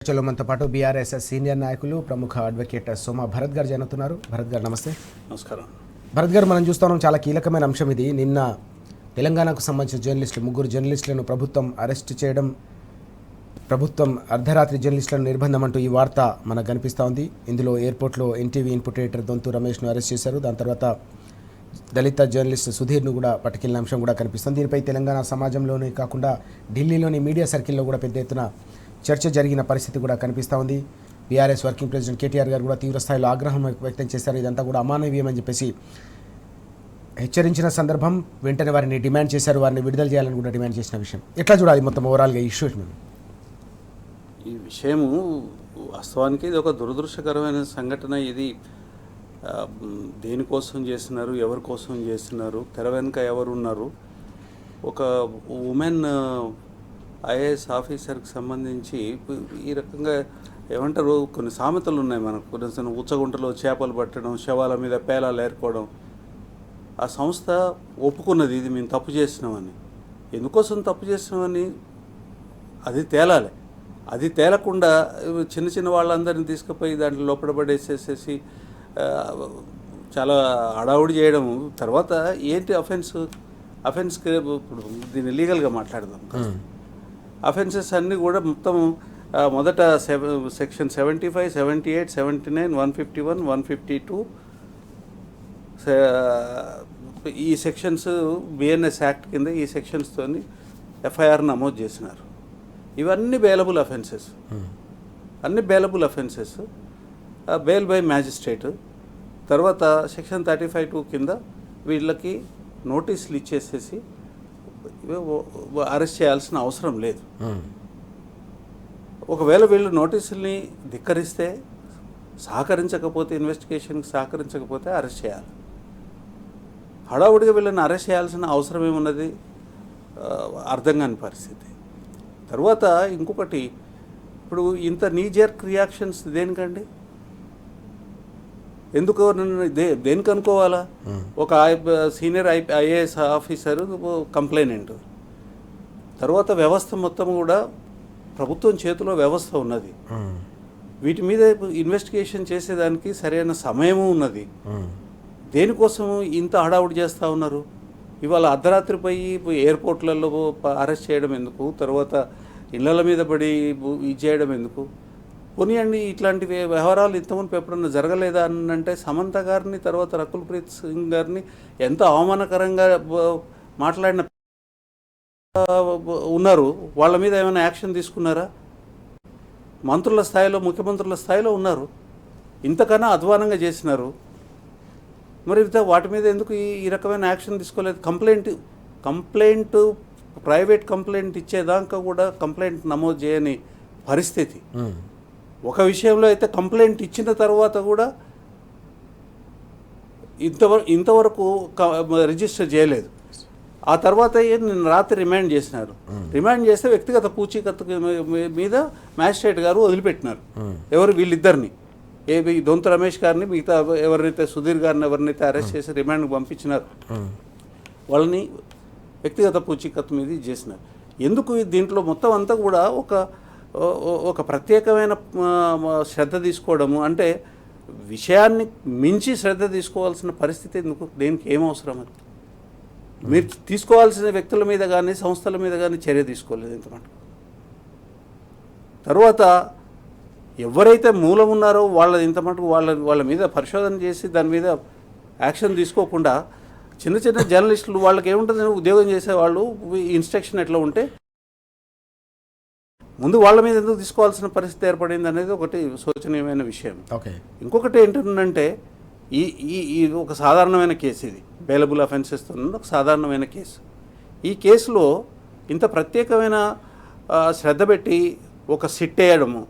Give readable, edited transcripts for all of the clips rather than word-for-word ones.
చర్చలో మనతో పాటు బీఆర్ఎస్ సీనియర్ నాయకులు ప్రముఖ అడ్వకేట్ సోమ భరత్ గారు జరుగుతున్నారు. భరత్ గారు నమస్తే. నమస్కారం. భరత్ గారు, మనం చూస్తున్నాం చాలా కీలకమైన అంశం ఇది. నిన్న తెలంగాణకు సంబంధించిన జర్నలిస్టులు, 3 జర్నలిస్టులను ప్రభుత్వం అరెస్ట్ చేయడం, ప్రభుత్వం అర్ధరాత్రి జర్నలిస్టులను నిర్బంధం అంటూ ఈ వార్త మనకు కనిపిస్తూ ఉంది. ఇందులో ఎయిర్పోర్ట్లో ఎన్టీవీ ఇన్పుట్ ఎడిటర్ దొంతు రమేష్ను అరెస్ట్ చేశారు. దాని తర్వాత దళిత జర్నలిస్ట్ సుధీర్ను కూడా పట్టుకెళ్లిన అంశం కూడా కనిపిస్తుంది. దీనిపై తెలంగాణ సమాజంలోనే కాకుండా ఢిల్లీలోని మీడియా సర్కిల్లో కూడా పెద్ద ఎత్తున చర్చ జరిగిన పరిస్థితి కూడా కనిపిస్తూ ఉంది. బీఆర్ఎస్ వర్కింగ్ ప్రెసిడెంట్ కేటీఆర్ గారు కూడా తీవ్రస్థాయిలో ఆగ్రహం వ్యక్తం చేశారు. ఇదంతా కూడా అమానవీయమని చెప్పేసి హెచ్చరించిన సందర్భం. వెంటనే వారిని డిమాండ్ చేశారు, వారిని విడుదల చేయాలని కూడా డిమాండ్ చేసిన విషయం ఎట్లా చూడాలి మొత్తం ఓవరాల్గా ఇష్యూ? ఈ విషయము వాస్తవానికి ఇది ఒక దురదృష్టకరమైన సంఘటన. ఇది దేనికోసం చేస్తున్నారు, ఎవరి కోసం చేస్తున్నారు, తెర వెనుక ఎవరు ఉన్నారు? ఒక ఉమెన్ ఐఏఎస్ ఆఫీసర్కి సంబంధించి ఈ రకంగా ఏమంటారు, కొన్ని సామెతలు ఉన్నాయి మనకు. కొన్ని ఉచ్చగుంటలో చేపలు పట్టడం, శవాల మీద పేలాలు ఏర్పడడం. ఆ సంస్థ ఒప్పుకున్నది ఇది మేము తప్పు చేసినామని. ఎందుకోసం తప్పు చేసినామని అది తేలాలి. అది తేలకుండా చిన్న చిన్న వాళ్ళందరినీ తీసుకుపోయి దాంట్లో లోపల పడేసేసేసి చాలా హడావుడి చేయడం. తర్వాత ఏంటి అఫెన్స్కి ఇప్పుడు దీన్ని లీగల్గా మాట్లాడదాం. అఫెన్సెస్ అన్నీ కూడా మొత్తం మొదట సెక్షన్ 75, 78, 79, 151, 152 ఈ సెక్షన్స్ బిఎన్ఎస్ యాక్ట్ కింద ఈ సెక్షన్స్తో ఎఫ్ఐఆర్ నమోదు చేసినారు. ఇవన్నీ బెయిలబుల్ అఫెన్సెస్, అన్ని bailable offences, bail by magistrate. తర్వాత సెక్షన్ 35(2) కింద వీళ్ళకి నోటీసులు ఇచ్చేసేసి అరెస్ట్ చేయాల్సిన అవసరం లేదు. ఒకవేళ వీళ్ళు నోటీసుల్ని ధిక్కరిస్తే, సహకరించకపోతే, ఇన్వెస్టిగేషన్కి సహకరించకపోతే అరెస్ట్ చేయాలి. హడావుడిగా వీళ్ళని అరెస్ట్ చేయాల్సిన అవసరం ఏమున్నది? అర్థం కాని పరిస్థితి. తర్వాత ఇంకొకటి, ఇప్పుడు ఇంత నీజర్క్ రియాక్షన్స్ దేనికండి? ఎందుకు దేనికి అనుకోవాలా? ఒక సీనియర్ ఐఏఎస్ ఆఫీసరు కంప్లైనెంట్, తర్వాత వ్యవస్థ మొత్తం కూడా ప్రభుత్వం చేతిలో వ్యవస్థ ఉన్నది. వీటి మీద ఇన్వెస్టిగేషన్ చేసేదానికి సరైన సమయము ఉన్నది. దేనికోసం ఇంత హడావుడి చేస్తూ ఉన్నారు? ఇవాళ అర్ధరాత్రి పోయి ఎయిర్పోర్ట్లలో అరెస్ట్ చేయడం ఎందుకు? తర్వాత ఇళ్ల మీద పడి ఇది చేయడం ఎందుకు? పోనీయండి, ఇట్లాంటి వ్యవహారాలు ఇంతకుముందు ఎప్పుడన్నా జరగలేదా అని అంటే, సమంత గారిని తర్వాత రకుల్ ప్రీత్ సింగ్ గారిని ఎంత అవమానకరంగా మాట్లాడిన ఉన్నారు. వాళ్ళ మీద ఏమైనా యాక్షన్ తీసుకున్నారా? మంత్రుల స్థాయిలో, ముఖ్యమంత్రుల స్థాయిలో ఉన్నారు. ఇంతకన్నా అధ్వానంగా చేసినారు. మరి వాటి మీద ఎందుకు ఈ రకమైన యాక్షన్ తీసుకోలేదు? కంప్లైంట్ ప్రైవేట్ కంప్లైంట్ ఇచ్చేదాకా కూడా కంప్లైంట్ నమోదు చేయని పరిస్థితి. ఒక విషయంలో అయితే కంప్లైంట్ ఇచ్చిన తర్వాత కూడా ఇంతవరకు రిజిస్టర్ చేయలేదు. ఆ తర్వాత నిన్న రాత్రి రిమాండ్ చేసినారు. రిమాండ్ చేస్తే వ్యక్తిగత పూచీకత్తు మీద మ్యాజిస్ట్రేట్ గారు వదిలిపెట్టినారు. ఎవరు? వీళ్ళిద్దరిని, దొంతు రమేష్ గారిని, మిగతా ఎవరినైతే సుధీర్ గారిని ఎవరినైతే అరెస్ట్ చేసి రిమాండ్కి పంపించినారు, వాళ్ళని వ్యక్తిగత పూచీకత్తు మీద చేసినారు. ఎందుకు? దీంట్లో మొత్తం అంతా కూడా ఒక ప్రత్యేకమైన శ్రద్ధ తీసుకోవడము, అంటే విషయాన్ని మించి శ్రద్ధ తీసుకోవాల్సిన పరిస్థితి ఎందుకు? దేనికి ఏం అవసరం? అది మీరు తీసుకోవాల్సిన వ్యక్తుల మీద కానీ సంస్థల మీద కానీ చర్య తీసుకోలేదు ఇంతమాట. తర్వాత ఎవరైతే మూలం ఉన్నారో ఇంత మటుకు వాళ్ళ మీద పరిశోధన చేసి దాని మీద యాక్షన్ తీసుకోకుండా చిన్న చిన్న జర్నలిస్టులు, వాళ్ళకి ఏముంటుంది, ఉద్యోగం చేసేవాళ్ళు ఇన్స్ట్రక్షన్ ఎట్లా ఉంటే ముందు వాళ్ళ మీద ఎందుకు తీసుకోవాల్సిన పరిస్థితి ఏర్పడింది అనేది ఒకటి శోచనీయమైన విషయం. ఇంకొకటి ఏంటంటే, ఈ ఒక సాధారణమైన కేసు, ఇది బెయిలబుల్ అఫెన్సెస్తో ఒక సాధారణమైన కేసు. ఈ కేసులో ఇంత ప్రత్యేకమైన శ్రద్ధ పెట్టి ఒక సిట్ వేయడము,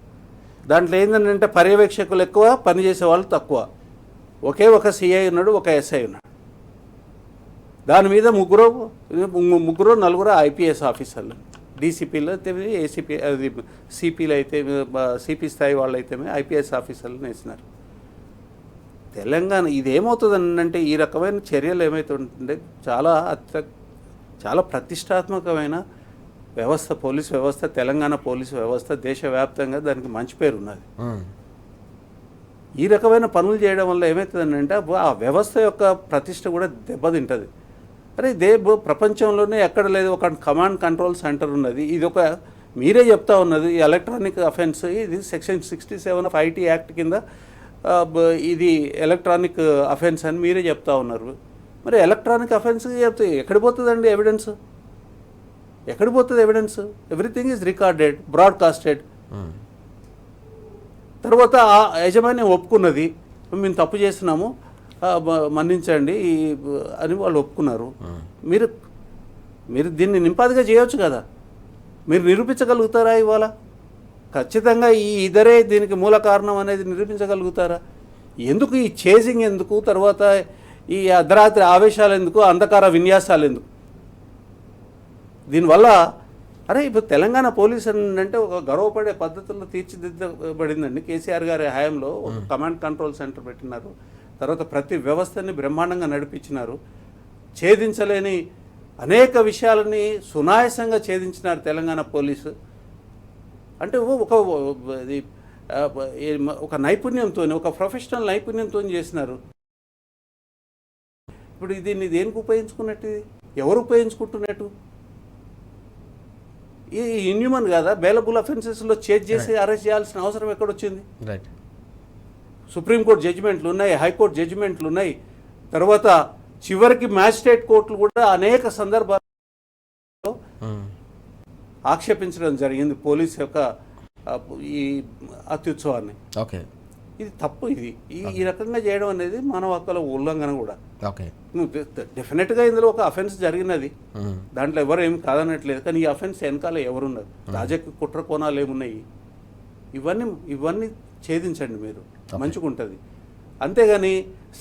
దాంట్లో ఏంటంటే పర్యవేక్షకులు ఎక్కువ, పనిచేసే వాళ్ళు తక్కువ. ఒకే ఒక సిఐ ఉన్నాడు, ఒక ఎస్ఐ ఉన్నాడు. దాని మీద ముగ్గురు నలుగురు ఐపీఎస్ ఆఫీసర్లు, డీసీపీలు అయితే, ఏసీపీ, అది సిపిలు అయితే, సిపి స్థాయి వాళ్ళు అయితే ఐపీఎస్ ఆఫీసర్లను వేసినారు. తెలంగాణ ఇదేమవుతుందని అంటే, ఈ రకమైన చర్యలు ఏమవుతుందంటే చాలా ప్రతిష్టాత్మకమైన వ్యవస్థ, పోలీస్ వ్యవస్థ, తెలంగాణ పోలీస్ వ్యవస్థ దేశవ్యాప్తంగా దానికి మంచి పేరు ఉన్నది. ఈ రకమైన పనులు చేయడం వల్ల ఏమవుతుందంటే ఆ వ్యవస్థ యొక్క ప్రతిష్ట కూడా దెబ్బతింటుంది. అరే ప్రపంచంలోనే ఎక్కడ లేదు ఒక కమాండ్ కంట్రోల్ సెంటర్ ఉన్నది. ఇది ఒక మీరే చెప్తా ఉన్నది ఎలక్ట్రానిక్ అఫెన్స్, ఇది సెక్షన్ 67 ఆఫ్ ఐటీ యాక్ట్ కింద ఇది ఎలక్ట్రానిక్ అఫెన్స్ అని మీరే చెప్తా ఉన్నారు. మరి ఎలక్ట్రానిక్ అఫెన్స్ చెప్తే ఎక్కడ పోతుందండి ఎవిడెన్స్? ఎక్కడ పోతుంది evidence? Everything is recorded, broadcasted. తర్వాత ఆ యజమాని ఒప్పుకున్నది, మేము తప్పు చేస్తున్నాము మన్నించండి అని వాళ్ళు ఒప్పుకున్నారు. మీరు దీన్ని నింపాదిగా చేయవచ్చు కదా, మీరు నిరూపించగలుగుతారా ఇవాళ? ఖచ్చితంగా ఈ ఇద్దరే దీనికి మూల కారణం అనేది నిరూపించగలుగుతారా? ఎందుకు ఈ చేజింగ్ ఎందుకు, తర్వాత ఈ అర్ధరాత్రి ఆవేశాలు ఎందుకు, అంధకార విన్యాసాలు ఎందుకు? దీనివల్ల అరే ఇప్పుడు తెలంగాణ పోలీస్ అంటే ఒక గర్వపడే పద్ధతుల్లో తీర్చిదిద్దబడిందండి. కేసీఆర్ గారి హయాంలో ఒక కమాండ్ కంట్రోల్ సెంటర్ పెట్టినారు. తర్వాత ప్రతి వ్యవస్థని బ్రహ్మాండంగా నడిపించినారు. ఛేదించలేని అనేక విషయాలని సునాయాసంగా ఛేదించినారు తెలంగాణ పోలీసు. అంటే ఒక నైపుణ్యంతో, ఒక ప్రొఫెషనల్ నైపుణ్యంతో చేసినారు. ఇప్పుడు దీన్ని దేనికి ఉపయోగించుకున్నట్టు? ఎవరు ఉపయోగించుకుంటున్నట్టు? ఈ ఇన్హ్యూమన్ కదా, బెయిలబుల్ అఫెన్సెస్లో చేజ్ చేసి అరెస్ట్ చేయాల్సిన అవసరం ఎక్కడొచ్చింది? సుప్రీంకోర్టు జడ్జిమెంట్లు ఉన్నాయి, హైకోర్టు జడ్జిమెంట్లు ఉన్నాయి. తర్వాత చివరికి మ్యాజిస్ట్రేట్ కోర్టులు కూడా అనేక సందర్భాల్లో ఆక్షేపించడం జరిగింది పోలీస్ యొక్క ఈ అత్యుత్సవాన్ని. ఓకే, ఇది తప్పు. ఇది ఈ రకంగా చేయడం అనేది మానవ హక్కుల ఉల్లంఘన కూడా. ఓకే, డెఫినెట్గా ఇందులో ఒక అఫెన్స్ జరిగినది, దాంట్లో ఎవరు ఏమి కాదనట్లేదు. కానీ ఈ అఫెన్స్ వెనకాల ఎవరున్నారు, రాజకీయ కుట్ర కోణాలు ఏమున్నాయి, ఇవన్నీ ఛేదించండి మీరు, మంచిగా ఉంటుంది. అంతేగాని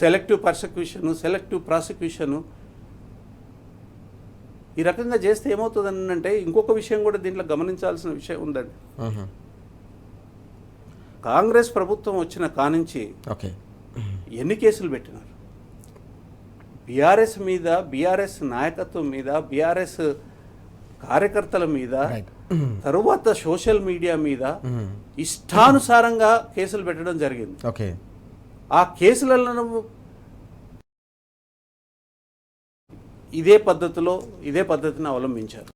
సెలెక్టివ్ పర్సిక్యూషను, సెలెక్టివ్ ప్రాసిక్యూషను ఈ రకంగా చేస్తే ఏమవుతుందని అంటే ఇంకొక విషయం కూడా దీంట్లో గమనించాల్సిన విషయం ఉందండి. కాంగ్రెస్ ప్రభుత్వం వచ్చిన కానుంచి ఎన్ని కేసులు పెట్టినారు? బీఆర్ఎస్ మీద, బీఆర్ఎస్ నాయకత్వం మీద, బీఆర్ఎస్ కార్యకర్తల మీద, తరువాత సోషల్ మీడియా మీద ఇష్టానుసారంగా కేసులు పెట్టడం జరిగింది. ఆ కేసులను ఇదే పద్ధతిని అవలంబించారు.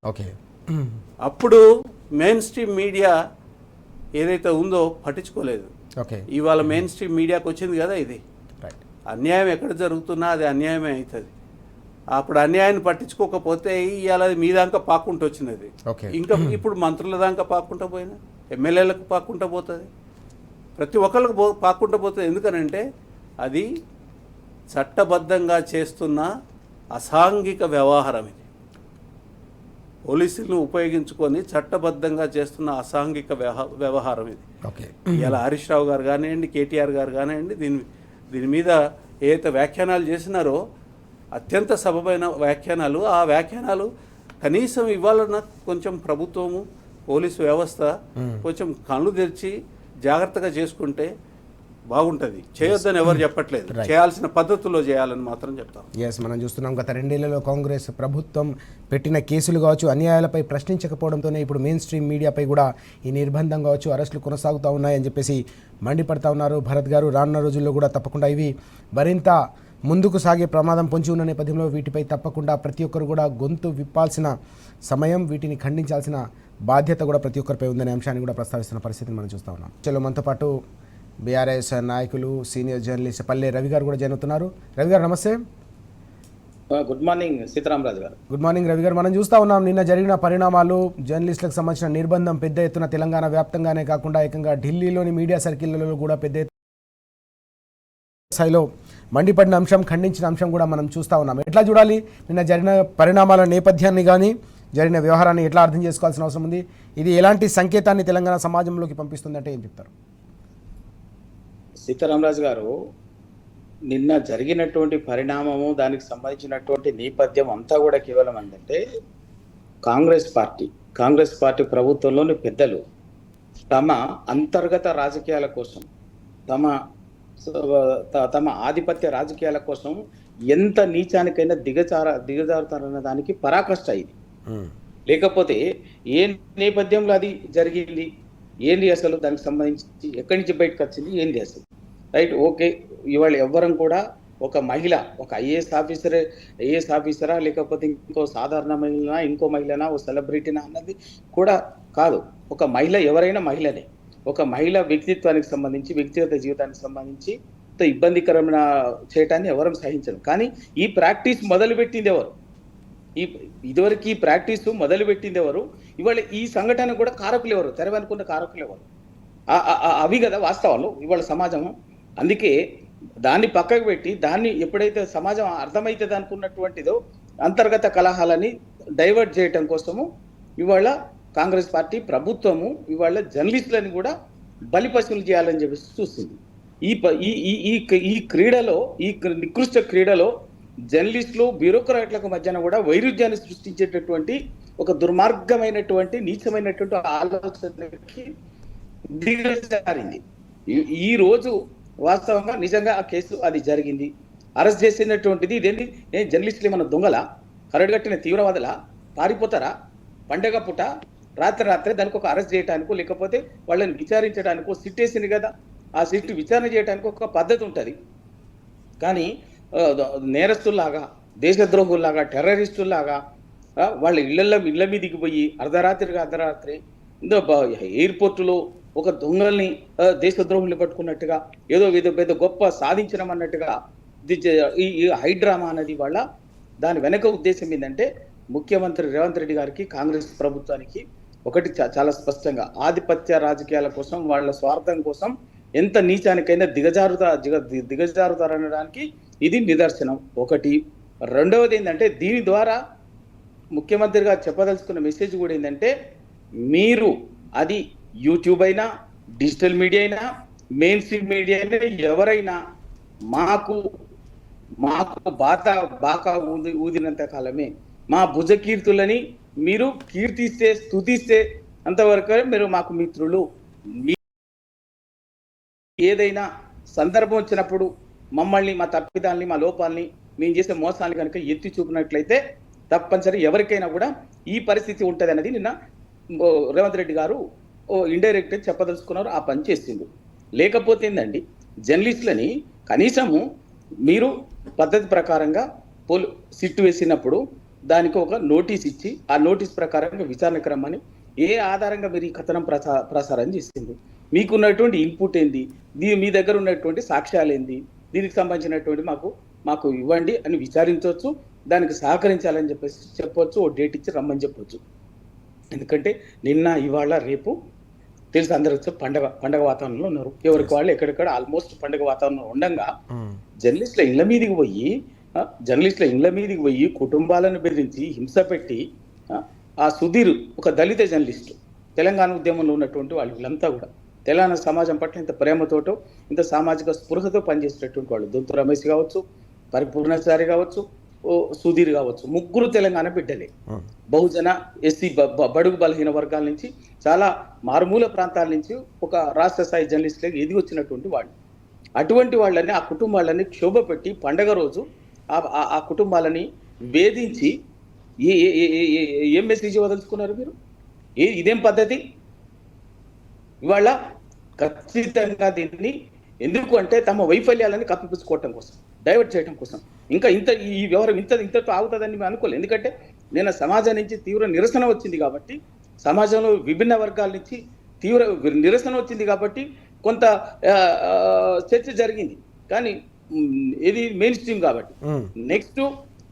అప్పుడు మెయిన్ స్ట్రీమ్ మీడియా ఏదైతే ఉందో పట్టించుకోలేదు. ఇవాళ మెయిన్ స్ట్రీమ్ మీడియాకి వచ్చింది కదా, ఇది అన్యాయం ఎక్కడ జరుగుతున్నా అది అన్యాయమే అవుతుంది. అప్పుడు అన్యాయాన్ని పట్టించుకోకపోతే ఇవాళ మీ దాకా పాక్కుంటూ వచ్చినది. ఇంకా ఇప్పుడు మంత్రుల దాకా పాక్కుంటూ పోయినా, ఎమ్మెల్యేలకు పాక్కుంటూ పోతుంది, ప్రతి ఒక్కరికి పాక్కుంటూ పోతుంది. ఎందుకనంటే అది చట్టబద్ధంగా చేస్తున్న అసాంఘిక వ్యవహారం. ఇది పోలీసులను ఉపయోగించుకొని చట్టబద్ధంగా చేస్తున్న అసాంఘిక వ్యవహారం ఇది. ఇలా హరీష్ రావు గారు కానివ్వండి, కేటీఆర్ గారు కానివ్వండి, దీని మీద ఏదైతే వ్యాఖ్యానాలు చేసినారో అత్యంత సబబైన వ్యాఖ్యానాలు. ఆ వ్యాఖ్యానాలు కనీసం ఇవ్వాలన్న కొంచెం ప్రభుత్వము, పోలీసు వ్యవస్థ కొంచెం కళ్ళు తెరిచి జాగ్రత్తగా చేసుకుంటే బాగుంటుంది. చేయొద్దని ఎవరు చెప్పట్లేదు, చేయాల్సిన పద్ధతుల్లో చేయాలని మాత్రం చెప్తాం. మనం చూస్తున్నాం గత 2 ఏళ్లలో కాంగ్రెస్ ప్రభుత్వం పెట్టిన కేసులు కావచ్చు, అన్యాయాలపై ప్రశ్నించకపోవడంతోనే ఇప్పుడు మెయిన్ స్ట్రీమ్ మీడియాపై కూడా ఈ నిర్బంధం కావచ్చు, అరెస్టులు కొనసాగుతూ ఉన్నాయని చెప్పేసి మండిపడతా ఉన్నారు భరత్ గారు. రానున్న రోజుల్లో కూడా తప్పకుండా ఇవి మరింత ముందుకు సాగే ప్రమాదం పొంచి ఉన్న నేపథ్యంలో వీటిపై తప్పకుండా ప్రతి ఒక్కరు కూడా గొంతు విప్పాల్సిన సమయం, వీటిని ఖండించాల్సిన బాధ్యత కూడా ప్రతి ఒక్కరిపై ఉందనే అంశాన్ని కూడా ప్రస్తావిస్తున్న పరిస్థితిని మనం చూస్తూ ఉన్నాం. చలో, మనతో పాటు బీఆర్ఎస్ నాయకులు, సీనియర్ జర్నలిస్ట్ పల్లె రవి గారు కూడా జాయిన్ అవుతున్నారు. రవి గారు నమస్తే. గుడ్ మార్నింగ్ సీతారామరాజు గారు. గుడ్ మార్నింగ్ రవి గారు. మనం చూస్తూ ఉన్నాం నిన్న జరిగిన పరిణామాలు, జర్నలిస్టులకు సంబంధించిన నిర్బంధం పెద్ద ఎత్తున తెలంగాణ వ్యాప్తంగానే కాకుండా ఏకంగా ఢిల్లీలోని మీడియా సర్కిళ్లలో కూడా పెద్ద స్థాయిలో మండిపడిన అంశం, ఖండించిన అంశం కూడా మనం చూస్తూ ఉన్నాం. ఎట్లా చూడాలి నిన్న జరిగిన పరిణామాల నేపథ్యాన్ని కానీ జరిగిన వ్యవహారాన్ని ఎట్లా అర్థం చేసుకోవాల్సిన అవసరం ఉంది? ఇది ఎలాంటి సంకేతాన్ని తెలంగాణ సమాజంలోకి పంపిస్తుందంటే ఏం చెప్తారు? సీతారామరాజు గారు, నిన్న జరిగినటువంటి పరిణామము, దానికి సంబంధించినటువంటి నేపథ్యం అంతా కూడా కేవలం ఏంటంటే కాంగ్రెస్ పార్టీ ప్రభుత్వంలోని పెద్దలు తమ అంతర్గత రాజకీయాల కోసం, తమ ఆధిపత్య రాజకీయాల కోసం ఎంత నీచానికైనా దిగజారుతారన్న దానికి పరాకాష్ట ఇది. లేకపోతే ఏ నేపథ్యంలో అది జరిగింది, ఏంది అసలు, దానికి సంబంధించి ఎక్కడి నుంచి బయటకు వచ్చింది, ఏంది అసలు, రైట్? ఓకే, ఇవాళ ఎవ్వరం కూడా ఒక మహిళ, ఒక ఐఏఎస్ ఆఫీసరా, లేకపోతే ఇంకో సాధారణ మహిళనా, ఇంకో మహిళనా, ఓ సెలబ్రిటీనా అన్నది కూడా కాదు. ఒక మహిళ ఎవరైనా మహిళనే. ఒక మహిళ వ్యక్తిత్వానికి సంబంధించి, వ్యక్తిగత జీవితానికి సంబంధించి ఇంత ఇబ్బందికరమైన చేయటాన్ని ఎవరం సహించరు. కానీ ఈ ప్రాక్టీస్ మొదలుపెట్టింది ఎవరు? ఇదివరకు ఈ ప్రాక్టీస్ మొదలుపెట్టింది ఎవరు? ఇవాళ ఈ సంఘటన కూడా కారకులు ఎవరు? తెరవనుకున్న కారకులు ఎవరు? అవి కదా వాస్తవాలు ఇవాళ సమాజం. అందుకే దాన్ని పక్కకు పెట్టి, దాన్ని ఎప్పుడైతే సమాజం అర్థమవుతుంది అనుకున్నటువంటిదో అంతర్గత కలహాలని డైవర్ట్ చేయటం కోసము ఇవాళ కాంగ్రెస్ పార్టీ ప్రభుత్వము ఇవాళ జర్నలిస్టులను కూడా బలిపశువులు చేయాలని చెప్పేసి చూస్తుంది. ఈ క్రీడలో, ఈ నికృష్ట క్రీడలో జర్నలిస్టులు, బ్యూరోక్రాట్లకు మధ్యన కూడా వైరుధ్యాన్ని సృష్టించేటటువంటి ఒక దుర్మార్గమైనటువంటి, నీచమైనటువంటి ఆలోచనకి దిగజారింది. ఈ రోజు వాస్తవంగా నిజంగా ఆ కేసు అది జరిగింది, అరెస్ట్ చేసినటువంటిది. ఇదేంటి, జర్నలిస్టులు ఏమన్నా దొంగల, కరడుగట్టిన తీవ్రవాదుల, పారిపోతారా? పండగ పూట రాత్రి దానికి ఒక అరెస్ట్ చేయడానికో, లేకపోతే వాళ్ళని విచారించడానికో సిట్ వేసింది కదా, ఆ సిట్ విచారణ చేయడానికి ఒక పద్ధతి ఉంటుంది. కానీ నేరస్తుల్లాగా, దేశద్రోహుల్లాగా, టెర్రరిస్టుల్లాగా వాళ్ళ ఇళ్ల మీదకి పోయి అర్ధరాత్రి ఎయిర్పోర్టులో ఒక దొంగల్ని, దేశద్రోహుల్ని పట్టుకున్నట్టుగా, ఏదో పెద్ద గొప్ప సాధించడం అన్నట్టుగా ఈ హైడ్రామా అనేది వాళ్ళ దాని వెనక ఉద్దేశం ఏంటంటే, ముఖ్యమంత్రి రేవంత్ రెడ్డి గారికి, కాంగ్రెస్ ప్రభుత్వానికి ఒకటి చాలా స్పష్టంగా ఆధిపత్య రాజకీయాల కోసం, వాళ్ళ స్వార్థం కోసం ఎంత నీచానికైనా దిగజారుతారనడానికి ఇది నిదర్శనం ఒకటి. రెండవది ఏంటంటే, దీని ద్వారా ముఖ్యమంత్రి గారు చెప్పదలుచుకున్న మెసేజ్ కూడా ఏంటంటే, మీరు అది యూట్యూబ్ అయినా, డిజిటల్ మీడియా అయినా, మెయిన్ స్ట్రీమ్ మీడియా అయినా, ఎవరైనా మాకు బాగా ఊదినంత కాలమే మా భుజకీర్తులని మీరు కీర్తిస్తే, స్తుతిస్తే అంతవరకు మీరు మాకు మిత్రులు. ఏదైనా సందర్భం వచ్చినప్పుడు మమ్మల్ని, మా తప్పిదాల్ని, మా లోపాలని, మేము చేసే మోసాన్ని కనుక ఎత్తి చూపినట్లయితే తప్పనిసరి ఎవరికైనా కూడా ఈ పరిస్థితి ఉంటుంది అనేది నిన్న రేవంత్ రెడ్డి గారు ఇండైరెక్ట్గా చెప్పదలుచుకున్నారు. ఆ పని చేసిండు. లేకపోతే ఏందండి, జర్నలిస్టులని కనీసము మీరు పద్ధతి ప్రకారంగా సిట్టు వేసినప్పుడు దానికి ఒక నోటీస్ ఇచ్చి, ఆ నోటీస్ ప్రకారంగా విచారణకు రమ్మని ఏ ఆధారంగా మీరు ఈ కథనం ప్రసారం చేసింది, మీకున్నటువంటి ఇన్పుట్ ఏంది, మీ దగ్గర ఉన్నటువంటి సాక్ష్యాలు ఏంది, దీనికి సంబంధించినటువంటి మాకు ఇవ్వండి అని విచారించవచ్చు. దానికి సహకరించాలని చెప్పవచ్చు. ఓ డేట్ ఇచ్చి రమ్మని చెప్పొచ్చు. ఎందుకంటే నిన్న, ఇవాళ, రేపు తెలుసు అందరూ పండగ వాతావరణంలో ఉన్నారు. ఎవరికి వాళ్ళు ఎక్కడెక్కడ ఆల్మోస్ట్ పండగ వాతావరణంలో ఉండగా జర్నలిస్టుల ఇళ్ల మీదకి పోయి కుటుంబాలను బెదిరించి హింస పెట్టి, ఆ సుధీర్ ఒక దళిత జర్నలిస్టు, తెలంగాణ ఉద్యమంలో ఉన్నటువంటి వాళ్ళు, వీళ్ళంతా కూడా తెలంగాణ సమాజం పట్ల ఇంత ప్రేమతోటో, ఇంత సామాజిక స్పృహతో పనిచేసేటటువంటి వాళ్ళు, దొంతు రమేష్ కావచ్చు, పరిపూర్ణచారి కావచ్చు, సుధీర్ కావచ్చు, ముగ్గురు తెలంగాణ బిడ్డలే. బహుజన, ఎస్సీ, బడుగు బలహీన వర్గాల నుంచి, చాలా మారుమూల ప్రాంతాల నుంచి ఒక రాష్ట్ర స్థాయి జర్నలిస్టులకు ఎదిగి వచ్చినటువంటి వాళ్ళు. అటువంటి వాళ్ళని, ఆ కుటుంబాలని క్షోభ పెట్టి పండగ రోజు ఆ కుటుంబాలని వేధించి ఏం మెసేజ్ ఇవ్వదలుచుకున్నారు మీరు? ఇదేం పద్ధతి? ఇవాళ ఖచ్చితంగా దీన్ని ఎందుకు అంటే తమ వైఫల్యాలని కప్పిపుచ్చుకోవటం కోసం, డైవర్ట్ చేయడం కోసం. ఇంకా ఈ వ్యవహారం ఇంతతో ఆగుతుందని మేము అనుకోలేదు. ఎందుకంటే నేను సమాజం నుంచి తీవ్ర నిరసన వచ్చింది కాబట్టి, సమాజంలో విభిన్న వర్గాల నుంచి తీవ్ర నిరసన వచ్చింది కాబట్టి కొంత చర్చ జరిగింది. కానీ ఇది మెయిన్ స్ట్రీమ్ కాబట్టి నెక్స్ట్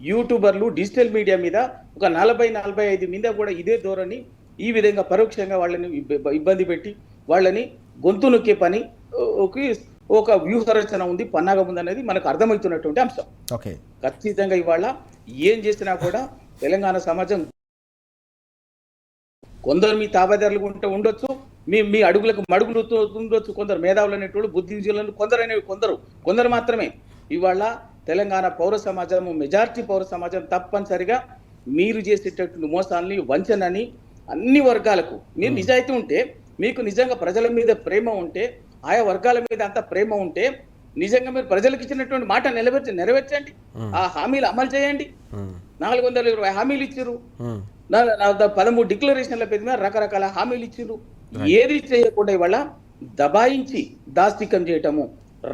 యూట్యూబర్లు, డిజిటల్ మీడియా మీద ఒక 40-45 మీద కూడా ఇదే ధోరణి, ఈ విధంగా పరోక్షంగా వాళ్ళని ఇబ్బంది పెట్టి వాళ్ళని గొంతు నొక్కే పని ఒక వ్యూహరచన ఉంది, పన్నాగం ఉంది అనేది మనకు అర్థమవుతున్నటువంటి అంశం. ఖచ్చితంగా ఇవాళ ఏం చేసినా కూడా తెలంగాణ సమాజం కొందరు మీ తాబేదారులు ఉండొచ్చు, మీ అడుగులకు మడుగులు ఉండొచ్చు, కొందరు మేధావులు అనేటోళ్ళు, బుద్ధిజీవులను కొందరు మాత్రమే. ఇవాళ తెలంగాణ పౌర సమాజం, మెజారిటీ పౌర సమాజం తప్పనిసరిగా మీరు చేసేటటువంటి మోసాలని, వంచనని అన్ని వర్గాలకు మీరు నిజాయితీ ఉంటే, మీకు నిజంగా ప్రజల మీద ప్రేమ ఉంటే, ఆయా వర్గాల మీద అంత ప్రేమ ఉంటే, నిజంగా మీరు ప్రజలకు ఇచ్చినటువంటి మాట నెరవేర్చండి. ఆ హామీలు అమలు చేయండి. 420 హామీలు ఇచ్చారు. నా 13 డిక్లరేషన్ల పేరు మీద రకరకాల హామీలు ఇచ్చిండ్రు. ఏది చేయకుండా ఇవాళ దబాయించి దాష్టికం చేయటము,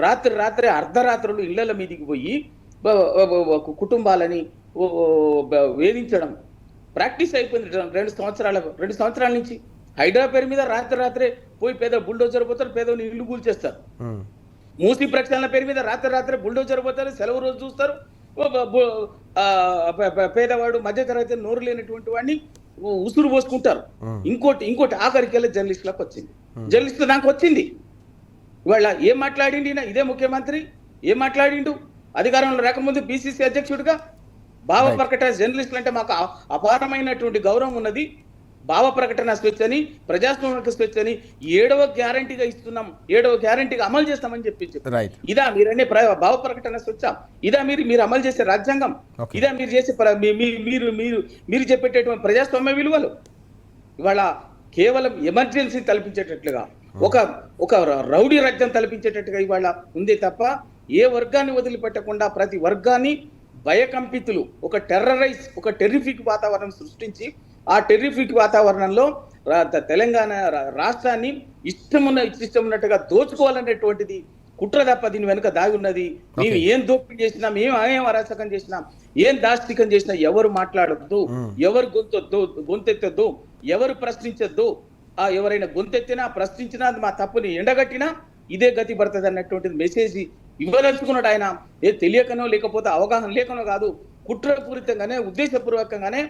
రాత్రి అర్ధరాత్రులు ఇళ్ల మీదికి పోయి కుటుంబాలని వేధించడం ప్రాక్టీస్ అయిపోయింది 2 సంవత్సరాల నుంచి. హైడ్రా పేరు మీద రాత్రే పోయి పేద బుల్డోజర్ పోతారు, పేదని ఇల్లు కూల్చేస్తారు. మూసి ప్రక్షాళన పేరు మీద రాత్రే బుల్డోజర్ పోతారు, సెలవు రోజు చూస్తారు. పేదవాడు మధ్యతరగతి నోరు లేనటువంటి వాడిని ఉసురు పోసుకుంటారు. ఇంకోటి ఆఖరికెళ్ళి జర్నలిస్టులకు వచ్చింది. జర్నలిస్టు నాకు వచ్చింది. ఇవాళ ఏం మాట్లాడిండి ఇదే ముఖ్యమంత్రి ఏం మాట్లాడిండు? అధికారంలో రాకముందు బీసీసీ అధ్యక్షుడిగా భావ ప్రకటన జర్నలిస్టులు అంటే మాకు అపారమైనటువంటి గౌరవం ఉన్నది. భావ ప్రకటన స్వేచ్ఛ అని, ప్రజాస్వామిక స్వేచ్ఛ అని 7వ గ్యారంటీగా ఇస్తున్నాం, 7వ గ్యారంటీగా అమలు చేస్తామని చెప్పి ఇదా మీరనే భావ ప్రకటన స్వేచ్ఛ? ఇదా మీరు అమలు చేసే రాజ్యాంగం? ఇదా మీరు చేసే మీరు చెప్పేటటువంటి ప్రజాస్వామ్య విలువలు? ఇవాళ కేవలం ఎమర్జెన్సీ తలపించేటట్లుగా ఒక రౌడీ రాజ్యం తలపించేటట్టుగా ఇవాళ ఉంది తప్ప ఏ వర్గాన్ని వదిలిపెట్టకుండా ప్రతి వర్గాన్ని భయకంపితులు ఒక టెర్రిఫిక్ వాతావరణం సృష్టించి ఆ టెర్రిఫిక్ వాతావరణంలో తెలంగాణ రాష్ట్రాన్ని ఇష్టమున్నట్టుగా దోచుకోవాలనేటువంటిది కుట్ర తప్ప దీని వెనుక దాగి ఉన్నది. మేము ఏం దోపిడీ చేసినా, ఏం అరాచకం చేసినా, ఏం దాష్టికం చేసినా ఎవరు మాట్లాడొద్దు, ఎవరు గొంతెత్తొద్దు, ఎవరు ప్రశ్నించొద్దు. ఎవరైనా గొంతెత్తినా ప్రశ్నించినా మా తప్పుని ఎండగట్టినా ఇదే గతి పడుతుంది అన్నటువంటిది మెసేజ్ ఇవ్వదలుచుకున్నాడు ఆయన. తెలియకనో లేకపోతే అవగాహన లేకనో కాదు, కుట్రపూరితంగానే ఉద్దేశపూర్వకంగానే